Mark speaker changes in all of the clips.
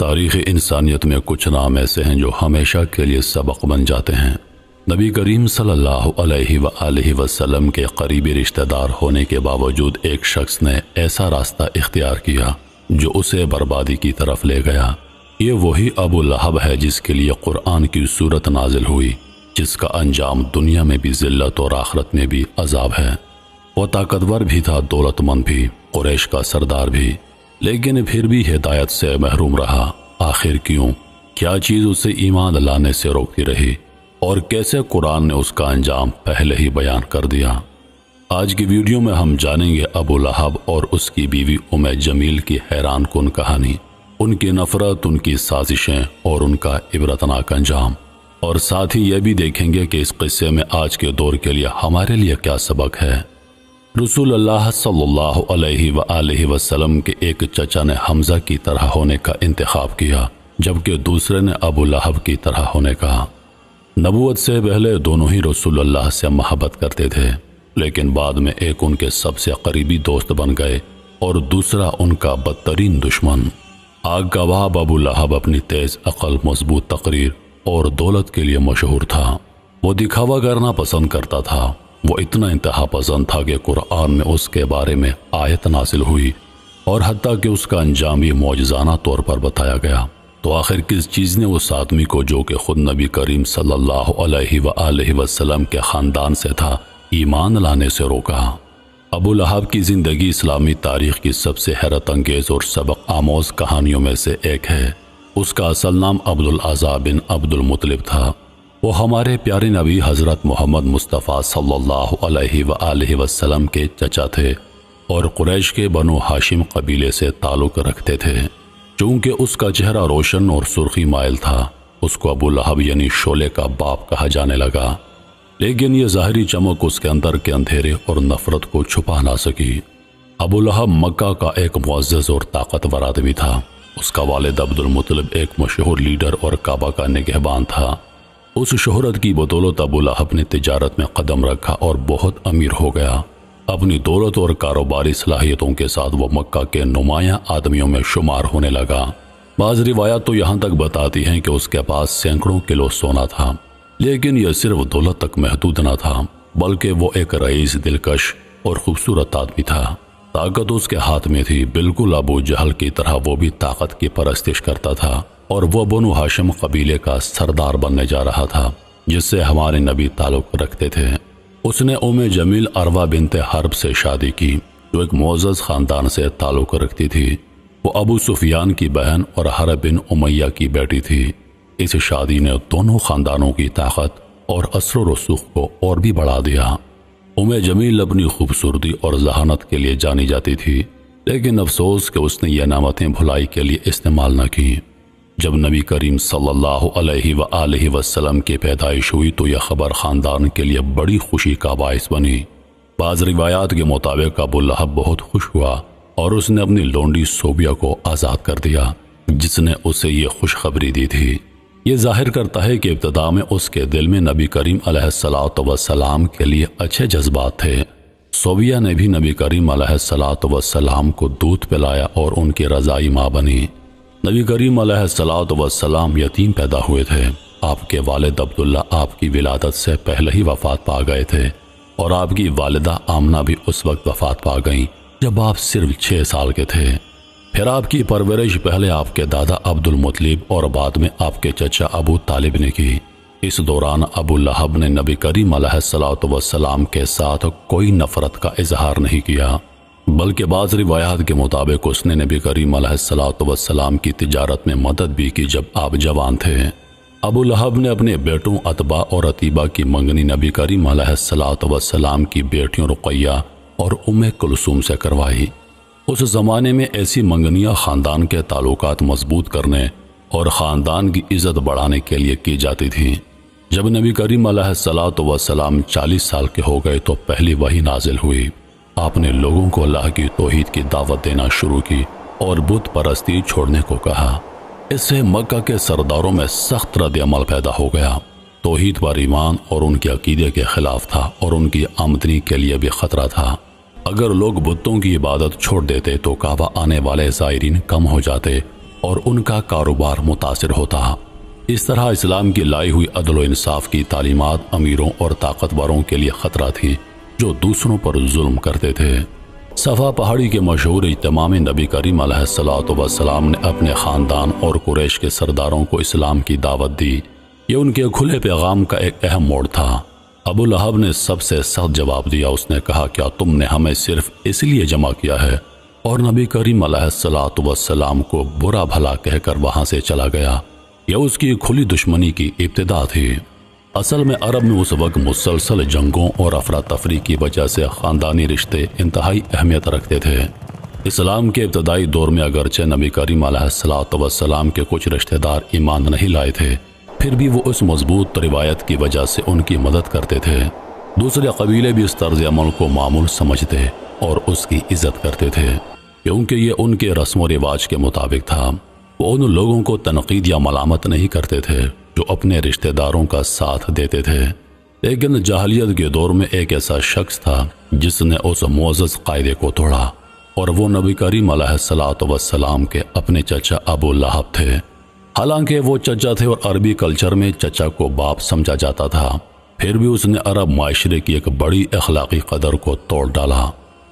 Speaker 1: تاریخ انسانیت میں کچھ نام ایسے ہیں جو ہمیشہ کے لیے سبق بن جاتے ہیں۔ نبی کریم صلی اللہ علیہ وآلہ وسلم کے قریبی رشتہ دار ہونے کے باوجود ایک شخص نے ایسا راستہ اختیار کیا جو اسے بربادی کی طرف لے گیا۔ یہ وہی ابو لہب ہے جس کے لیے قرآن کی سورت نازل ہوئی، جس کا انجام دنیا میں بھی ذلت اور آخرت میں بھی عذاب ہے۔ وہ طاقتور بھی تھا، دولت مند بھی، قریش کا سردار بھی، لیکن پھر بھی ہدایت سے محروم رہا۔ آخر کیوں؟ کیا چیز اسے ایمان لانے سے روکتی رہی؟ اور کیسے قرآن نے اس کا انجام پہلے ہی بیان کر دیا؟ آج کی ویڈیو میں ہم جانیں گے ابو لہب اور اس کی بیوی ام جمیل کی حیران کن کہانی، ان کی نفرت، ان کی سازشیں اور ان کا عبرتناک انجام، اور ساتھ ہی یہ بھی دیکھیں گے کہ اس قصے میں آج کے دور کے لیے ہمارے لیے کیا سبق ہے۔ رسول اللہ صلی اللہ علیہ وآلہ وسلم کے ایک چچا نے حمزہ کی طرح ہونے کا انتخاب کیا، جبکہ دوسرے نے ابو لہب کی طرح ہونے کا۔ نبوت سے پہلے دونوں ہی رسول اللہ سے محبت کرتے تھے، لیکن بعد میں ایک ان کے سب سے قریبی دوست بن گئے اور دوسرا ان کا بدترین دشمن۔ آگ کا باب ابو لہب اپنی تیز عقل، مضبوط تقریر اور دولت کے لیے مشہور تھا۔ وہ دکھاوا کرنا پسند کرتا تھا۔ وہ اتنا انتہا پسند تھا کہ قرآن میں اس کے بارے میں آیت نازل ہوئی اور حتیٰ کہ اس کا انجام بھی معجزانہ طور پر بتایا گیا۔ تو آخر کس چیز نے اس آدمی کو، جو کہ خود نبی کریم صلی اللہ علیہ وآلہ وسلم کے خاندان سے تھا، ایمان لانے سے روکا؟ ابو لہب کی زندگی اسلامی تاریخ کی سب سے حیرت انگیز اور سبق آموز کہانیوں میں سے ایک ہے۔ اس کا اصل نام عبد الاعزیٰ بن عبد المطلب تھا۔ وہ ہمارے پیارے نبی حضرت محمد مصطفیٰ صلی اللہ علیہ وآلہ وسلم کے چچا تھے اور قریش کے بنو ہاشم قبیلے سے تعلق رکھتے تھے۔ چونکہ اس کا چہرہ روشن اور سرخی مائل تھا، اس کو ابو لہب یعنی شعلے کا باپ کہا جانے لگا، لیکن یہ ظاہری چمک اس کے اندر کے اندھیرے اور نفرت کو چھپا نہ سکی۔ ابو لہب مکہ کا ایک معزز اور طاقتور آدمی تھا۔ اس کا والد عبد المطلب ایک مشہور لیڈر اور کعبہ کا نگہبان تھا۔ اس شہرت کی بدولت ابو لہب نے تجارت میں قدم رکھا اور بہت امیر ہو گیا۔ اپنی دولت اور کاروباری صلاحیتوں کے ساتھ وہ مکہ کے نمایاں آدمیوں میں شمار ہونے لگا۔ بعض روایات تو یہاں تک بتاتی ہیں کہ اس کے پاس سینکڑوں کلو سونا تھا، لیکن یہ صرف دولت تک محدود نہ تھا، بلکہ وہ ایک رئیس، دلکش اور خوبصورت آدمی تھا۔ طاقت اس کے ہاتھ میں تھی، بالکل ابو جہل کی طرح وہ بھی طاقت کی پرستش کرتا تھا، اور وہ بنو ہاشم قبیلے کا سردار بننے جا رہا تھا، جس سے ہمارے نبی تعلق رکھتے تھے۔ اس نے ام جمیل عروہ بنت حرب سے شادی کی، جو ایک معزز خاندان سے تعلق رکھتی تھی۔ وہ ابو سفیان کی بہن اور حرب بن امیہ کی بیٹی تھی۔ اس شادی نے دونوں خاندانوں کی طاقت اور اثر و رسوخ کو اور بھی بڑھا دیا۔ ام جمیل اپنی خوبصورتی اور ذہانت کے لیے جانی جاتی تھی، لیکن افسوس کہ اس نے یہ نعمتیں بھلائی کے لیے استعمال نہ کی۔ جب نبی کریم صلی اللہ علیہ وآلہ وسلم کی پیدائش ہوئی تو یہ خبر خاندان کے لیے بڑی خوشی کا باعث بنی۔ بعض روایات کے مطابق ابو لہب بہت خوش ہوا اور اس نے اپنی لونڈی صوبیہ کو آزاد کر دیا، جس نے اسے یہ خوشخبری دی تھی۔ یہ ظاہر کرتا ہے کہ ابتدا میں اس کے دل میں نبی کریم علیہ الصلوۃ والسلام کے لیے اچھے جذبات تھے۔ صوبیہ نے بھی نبی کریم علیہ الصلوۃ والسلام کو دودھ پلایا اور ان کی رضائی ماں بنی۔ نبی کریم علیہ الصلوۃ والسلام یتیم پیدا ہوئے تھے۔ آپ کے والد عبداللہ آپ کی ولادت سے پہلے ہی وفات پا گئے تھے، اور آپ کی والدہ آمنہ بھی اس وقت وفات پا گئیں جب آپ صرف 6 سال کے تھے۔ پھر آپ کی پرورش پہلے آپ کے دادا عبد المطلب اور بعد میں آپ کے چچا ابو طالب نے کی۔ اس دوران ابو لہب نے نبی کریم علیہ الصلوۃ والسلام کے ساتھ کوئی نفرت کا اظہار نہیں کیا، بلکہ بعض روایات کے مطابق اس نے نبی کریم علیہ الصلوۃ والسلام کی تجارت میں مدد بھی کی جب آپ جوان تھے۔ ابو لہب نے اپنے بیٹوں عتبہ اور عتیبہ کی منگنی نبی کریم علیہ الصلوۃ والسلام کی بیٹیوں رقیہ اور ام کلثوم سے کروائی۔ اس زمانے میں ایسی منگنیاں خاندان کے تعلقات مضبوط کرنے اور خاندان کی عزت بڑھانے کے لیے کی جاتی تھیں۔ جب نبی کریم علیہ الصلوۃ والسلام 40 سال کے ہو گئے تو پہلی وحی نازل ہوئی۔ آپ نے لوگوں کو اللہ کی توحید کی دعوت دینا شروع کی اور بت پرستی چھوڑنے کو کہا۔ اس سے مکہ کے سرداروں میں سخت رد عمل پیدا ہو گیا۔ توحید پر ایمان اور ان کے عقیدے کے خلاف تھا اور ان کی آمدنی کے لیے بھی خطرہ تھا۔ اگر لوگ بتوں کی عبادت چھوڑ دیتے تو کعبہ آنے والے زائرین کم ہو جاتے اور ان کا کاروبار متاثر ہوتا۔ اس طرح اسلام کی لائی ہوئی عدل و انصاف کی تعلیمات امیروں اور طاقتوروں کے لیے خطرہ تھی جو دوسروں پر ظلم کرتے تھے۔ صفا پہاڑی کے مشہور اجتماع میں نبی کریم علیہ السلام نے اپنے خاندان اور قریش کے سرداروں کو اسلام کی دعوت دی۔ یہ ان کے کھلے پیغام کا ایک اہم موڑ تھا۔ ابو لہب نے سب سے سخت جواب دیا۔ اس نے کہا، کیا تم نے ہمیں صرف اس لیے جمع کیا ہے؟ اور نبی کریم علیہ السلام کو برا بھلا کہہ کر وہاں سے چلا گیا۔ یہ اس کی کھلی دشمنی کی ابتدا تھی۔ اصل میں عرب میں اس وقت مسلسل جنگوں اور افراتفری کی وجہ سے خاندانی رشتے انتہائی اہمیت رکھتے تھے۔ اسلام کے ابتدائی دور میں اگرچہ نبی کریم علیہ السلام کے کچھ رشتہ دار ایمان نہیں لائے تھے، پھر بھی وہ اس مضبوط روایت کی وجہ سے ان کی مدد کرتے تھے۔ دوسرے قبیلے بھی اس طرز عمل کو معمول سمجھتے اور اس کی عزت کرتے تھے، کیونکہ یہ ان کے رسم و رواج کے مطابق تھا۔ وہ ان لوگوں کو تنقید یا ملامت نہیں کرتے تھے جو اپنے رشتہ داروں کا ساتھ دیتے تھے۔ لیکن جاہلیت کے دور میں ایک ایسا شخص تھا جس نے اس معزز قاعدے کو توڑا، اور وہ نبی کریم علیہ السلام کے اپنے چچا ابو لہب تھے۔ حالانکہ وہ چچا تھے اور عربی کلچر میں چچا کو باپ سمجھا جاتا تھا، پھر بھی اس نے عرب معاشرے کی ایک بڑی اخلاقی قدر کو توڑ ڈالا۔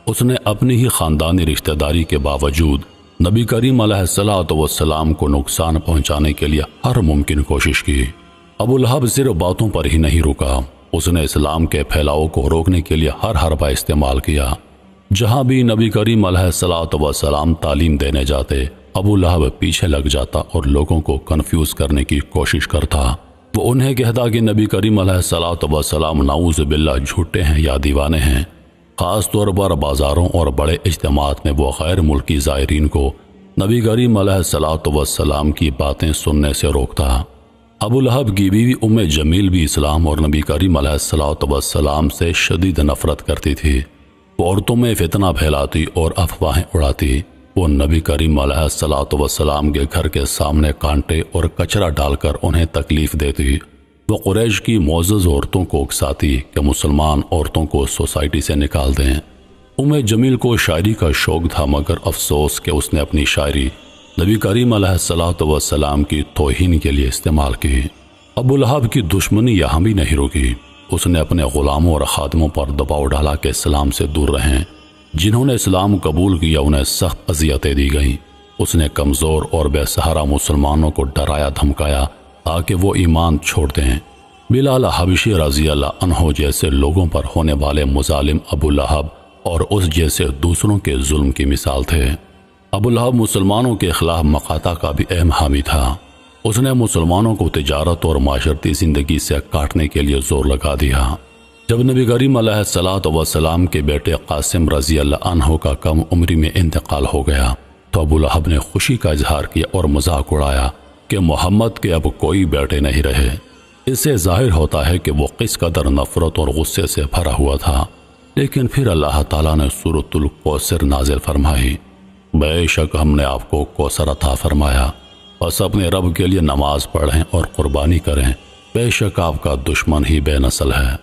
Speaker 1: اس نے اپنی ہی خاندانی رشتہ داری کے باوجود نبی کریم علیہ السلام کو نقصان پہنچانے کے لیے ہر ممکن کوشش کی۔ ابو لہب صرف باتوں پر ہی نہیں رکا، اس نے اسلام کے پھیلاؤ کو روکنے کے لیے ہر حربہ استعمال کیا۔ جہاں بھی نبی کریم علیہ السلام تعلیم دینے جاتے، ابو لہب پیچھے لگ جاتا اور لوگوں کو کنفیوز کرنے کی کوشش کرتا۔ وہ انہیں کہتا کہ نبی کریم علیہ السلام نعوذ باللہ جھوٹے ہیں یا دیوانے ہیں۔ خاص طور پر بازاروں اور بڑے اجتماعات میں وہ غیر ملکی زائرین کو نبی کریم علیہ السلام کی باتیں سننے سے روکتا۔ ابو لہب کی بیوی ام جمیل بھی اسلام اور نبی کریم علیہ السلام سے شدید نفرت کرتی تھی۔ وہ عورتوں میں فتنہ پھیلاتی اور افواہیں اڑاتی۔ وہ نبی کریم علیہ السلام کے گھر کے سامنے کانٹے اور کچرا ڈال کر انہیں تکلیف دیتی۔ وہ قریش کی معزز عورتوں کو اکساتی کہ مسلمان عورتوں کو سوسائٹی سے نکال دیں۔ ام جمیل کو شاعری کا شوق تھا، مگر افسوس کہ اس نے اپنی شاعری نبی کریم علیہ السلام کی توہین کے لیے استعمال کی۔ ابو لہب کی دشمنی یہاں بھی نہیں رکی۔ اس نے اپنے غلاموں اور خادموں پر دباؤ ڈالا کہ اسلام سے دور رہیں۔ جنہوں نے اسلام قبول کیا انہیں سخت اذیتیں دی گئیں۔ اس نے کمزور اور بے سہارا مسلمانوں کو ڈرایا دھمکایا تاکہ وہ ایمان چھوڑ دیں۔ بلال حبشی رضی اللہ عنہ جیسے لوگوں پر ہونے والے مظالم ابو لہب اور اس جیسے دوسروں کے ظلم کی مثال تھے۔ ابو لہب مسلمانوں کے خلاف مقاطع کا بھی اہم حامی تھا۔ اس نے مسلمانوں کو تجارت اور معاشرتی زندگی سے کاٹنے کے لیے زور لگا دیا۔ جب نبی کریم علیہ السلام کے بیٹے قاسم رضی اللہ عنہ کا کم عمری میں انتقال ہو گیا تو ابو لہب نے خوشی کا اظہار کیا اور مذاق اڑایا کہ محمد کے اب کوئی بیٹے نہیں رہے۔ اس سے ظاہر ہوتا ہے کہ وہ کس قدر نفرت اور غصے سے بھرا ہوا تھا۔ لیکن پھر اللہ تعالیٰ نے سورۃ الکوثر نازل فرمائی، بے شک ہم نے آپ کو کوثر عطا فرمایا، بس اپنے رب کے لیے نماز پڑھیں اور قربانی کریں، بے شک آپ کا دشمن ہی بے نسل ہے۔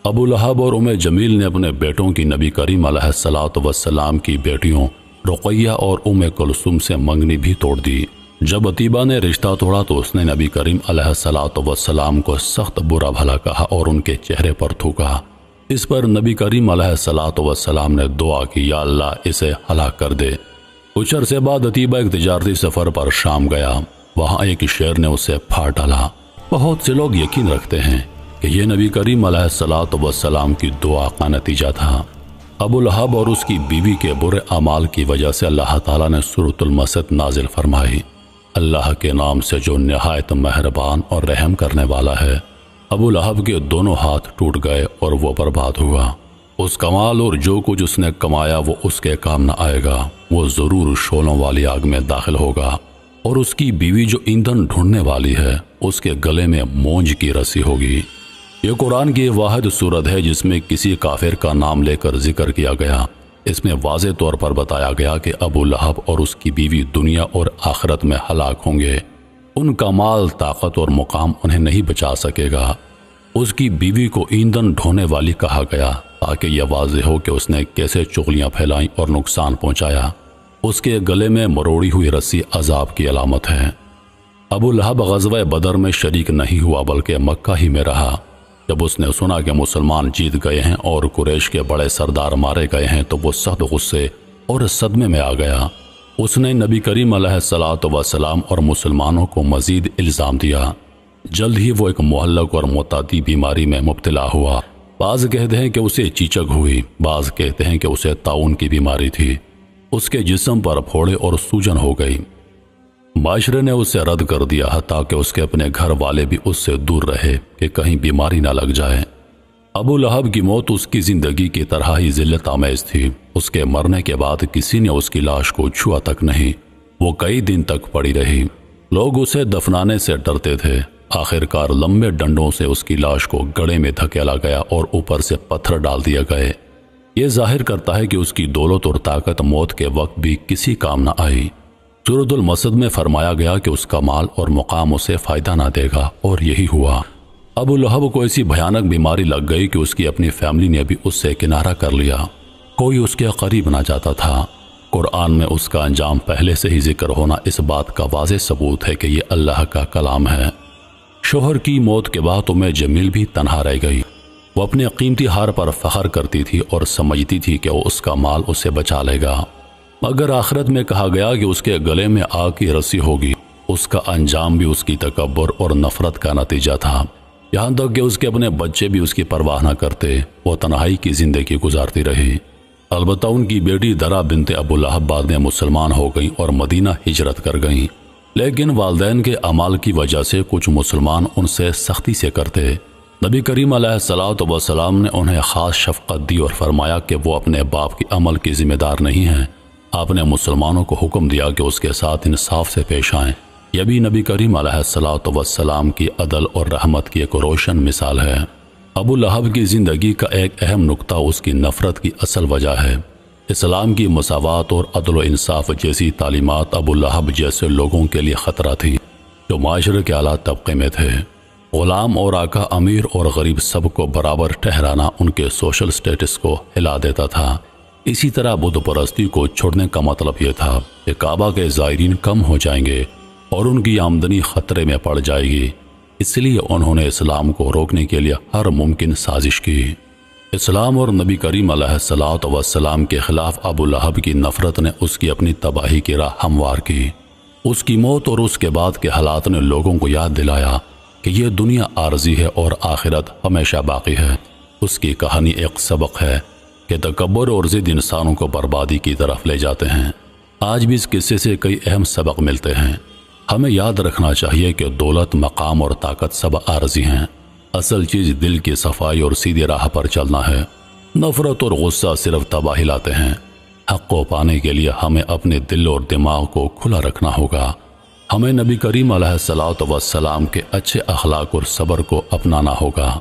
Speaker 1: ابو لہب اور ام جمیل نے اپنے بیٹوں کی نبی کریم علیہ السلام کی بیٹیوں رقیہ اور ام کلثوم سے منگنی بھی توڑ دی۔ جب عتیبہ نے رشتہ توڑا تو اس نے نبی کریم علیہ السلام کو سخت برا بھلا کہا اور ان کے چہرے پر تھوکا۔ اس پر نبی کریم علیہ السلام نے دعا کی، یا اللہ اسے ہلاک کر دے۔ کچھ عرصے بعد عتیبہ ایک تجارتی سفر پر شام گیا۔ وہاں ایک شیر نے اسے پھاڑ ڈالا۔ بہت سے لوگ یقین رکھتے ہیں کہ یہ نبی کریم علیہ السلام کی دعا کا نتیجہ تھا۔ ابو لہب اور اس کی بیوی کے برے اعمال کی وجہ سے اللہ تعالیٰ نے سورۃ المسد نازل فرمائی، اللہ کے نام سے جو نہایت مہربان اور رحم کرنے والا ہے۔ ابو لہب کے دونوں ہاتھ ٹوٹ گئے اور وہ برباد ہوا۔ اس کمال اور جو کچھ اس نے کمایا وہ اس کے کام نہ آئے گا، وہ ضرور شعلوں والی آگ میں داخل ہوگا، اور اس کی بیوی جو ایندھن ڈھونڈنے والی ہے اس کے گلے میں مونج کی رسی ہوگی۔ یہ قرآن کی واحد صورت ہے جس میں کسی کافر کا نام لے کر ذکر کیا گیا۔ اس میں واضح طور پر بتایا گیا کہ ابو لہب اور اس کی بیوی دنیا اور آخرت میں ہلاک ہوں گے۔ ان کا مال، طاقت اور مقام انہیں نہیں بچا سکے گا۔ اس کی بیوی کو ایندھن ڈھونے والی کہا گیا تاکہ یہ واضح ہو کہ اس نے کیسے چغلیاں پھیلائیں اور نقصان پہنچایا۔ اس کے گلے میں مروڑی ہوئی رسی عذاب کی علامت ہے۔ ابو لہب غزوہ بدر میں شریک نہیں ہوا بلکہ مکہ ہی میں رہا۔ جب اس نے سنا کہ مسلمان جیت گئے ہیں اور قریش کے بڑے سردار مارے گئے ہیں تو وہ سخت غصے اور صدمے میں آ گیا۔ اس نے نبی کریم علیہ الصلوۃ والسلام اور مسلمانوں کو مزید الزام دیا۔ جلد ہی وہ ایک مہلک اور متعدی بیماری میں مبتلا ہوا۔ بعض کہتے ہیں کہ اسے چیچک ہوئی، بعض کہتے ہیں کہ اسے طاعون کی بیماری تھی۔ اس کے جسم پر پھوڑے اور سوجن ہو گئی۔ معاشرے نے اسے رد کر دیا حتیٰ کہ اس کے اپنے گھر والے بھی اس سے دور رہے کہ کہیں بیماری نہ لگ جائے۔ ابو لہب کی موت اس کی زندگی کی طرح ہی ذلت آمیز تھی۔ اس کے مرنے کے بعد کسی نے اس کی لاش کو چھوا تک نہیں۔ وہ کئی دن تک پڑی رہی۔ لوگ اسے دفنانے سے ڈرتے تھے۔ آخرکار لمبے ڈنڈوں سے اس کی لاش کو گڑھے میں دھکیلا گیا اور اوپر سے پتھر ڈال دیا گئے۔ یہ ظاہر کرتا ہے کہ اس کی دولت اور طاقت موت کے وقت بھی کسی کام نہ آئی۔ سورۃ المسد میں فرمایا گیا کہ اس کا مال اور مقام اسے فائدہ نہ دے گا، اور یہی ہوا۔ ابو لہب کو ایسی بھیانک بیماری لگ گئی کہ اس کی اپنی فیملی نے بھی اس سے کنارہ کر لیا۔ کوئی اس کے قریب نہ جاتا تھا۔ قرآن میں اس کا انجام پہلے سے ہی ذکر ہونا اس بات کا واضح ثبوت ہے کہ یہ اللہ کا کلام ہے۔ شوہر کی موت کے بعد جمیل بھی تنہا رہ گئی۔ وہ اپنے قیمتی ہار پر فخر کرتی تھی اور سمجھتی تھی کہ اس کا مال اسے بچا لے گا، مگر آخرت میں کہا گیا کہ اس کے گلے میں آگ کی رسی ہوگی۔ اس کا انجام بھی اس کی تکبر اور نفرت کا نتیجہ تھا، یہاں تک کہ اس کے اپنے بچے بھی اس کی پرواہ نہ کرتے۔ وہ تنہائی کی زندگی گزارتی رہی۔ البتہ ان کی بیٹی درا بنت ابو لہب بعد میں مسلمان ہو گئیں اور مدینہ ہجرت کر گئیں، لیکن والدین کے اعمال کی وجہ سے کچھ مسلمان ان سے سختی سے کرتے۔ نبی کریم علیہ الصلوۃ والسلام نے انہیں خاص شفقت دی اور فرمایا کہ وہ اپنے باپ کی عمل کی ذمہ دار نہیں ہیں۔ آپ نے مسلمانوں کو حکم دیا کہ اس کے ساتھ انصاف سے پیش آئیں۔ یہ بھی نبی کریم علیہ الصلوۃ والسلام کی عدل اور رحمت کی ایک روشن مثال ہے۔ ابو لہب کی زندگی کا ایک اہم نقطہ اس کی نفرت کی اصل وجہ ہے۔ اسلام کی مساوات اور عدل و انصاف جیسی تعلیمات ابو لہب جیسے لوگوں کے لیے خطرہ تھی جو معاشرے کے اعلیٰ طبقے میں تھے۔ غلام اور آقا، امیر اور غریب سب کو برابر ٹھہرانا ان کے سوشل سٹیٹس کو ہلا دیتا تھا۔ اسی طرح بت پرستی کو چھوڑنے کا مطلب یہ تھا کہ کعبہ کے زائرین کم ہو جائیں گے اور ان کی آمدنی خطرے میں پڑ جائے گی۔ اس لیے انہوں نے اسلام کو روکنے کے لیے ہر ممکن سازش کی۔ اسلام اور نبی کریم علیہ الصلوۃ والسلام کے خلاف ابو لہب کی نفرت نے اس کی اپنی تباہی کی راہ ہموار کی۔ اس کی موت اور اس کے بعد کے حالات نے لوگوں کو یاد دلایا کہ یہ دنیا عارضی ہے اور آخرت ہمیشہ باقی ہے۔ اس کی کہانی ایک سبق ہے کہ تکبر اور ضد انسانوں کو بربادی کی طرف لے جاتے ہیں۔ آج بھی اس قصے سے کئی اہم سبق ملتے ہیں۔ ہمیں یاد رکھنا چاہیے کہ دولت، مقام اور طاقت سب عارضی ہیں۔ اصل چیز دل کی صفائی اور سیدھی راہ پر چلنا ہے۔ نفرت اور غصہ صرف تباہی لاتے ہیں۔ حق کو پانے کے لیے ہمیں اپنے دل اور دماغ کو کھلا رکھنا ہوگا۔ ہمیں نبی کریم علیہ الصلوۃ والسلام کے اچھے اخلاق اور صبر کو اپنانا ہوگا۔